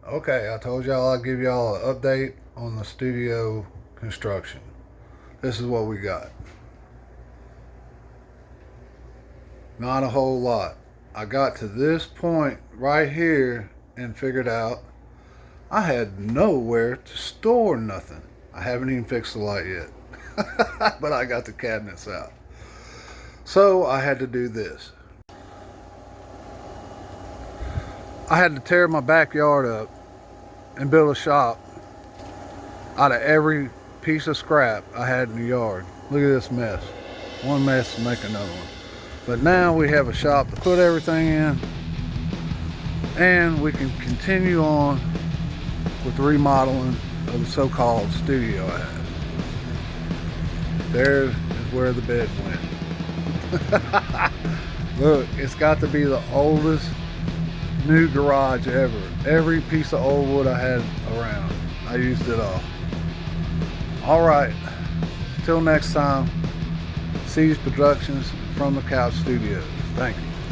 Okay, I told y'all I'd give y'all an update on the studio construction. This is what we got. Not a whole lot. I got to this point right here and figured out I had nowhere to store nothing. I haven't even fixed the light yet. But I got the cabinets out. So I had to do this. I had to tear my backyard up and build a shop out of every piece of scrap I had in the yard. Look at this mess. One mess to make another one. But now we have a shop to put everything in, and we can continue on with the remodeling of the so-called studio I had. There is where the bed went. Look, it's got to be the oldest new garage ever. Every piece of old wood I had around, I used it all. All right, till next time, Seazproductions from the Couch Studios. Thank you.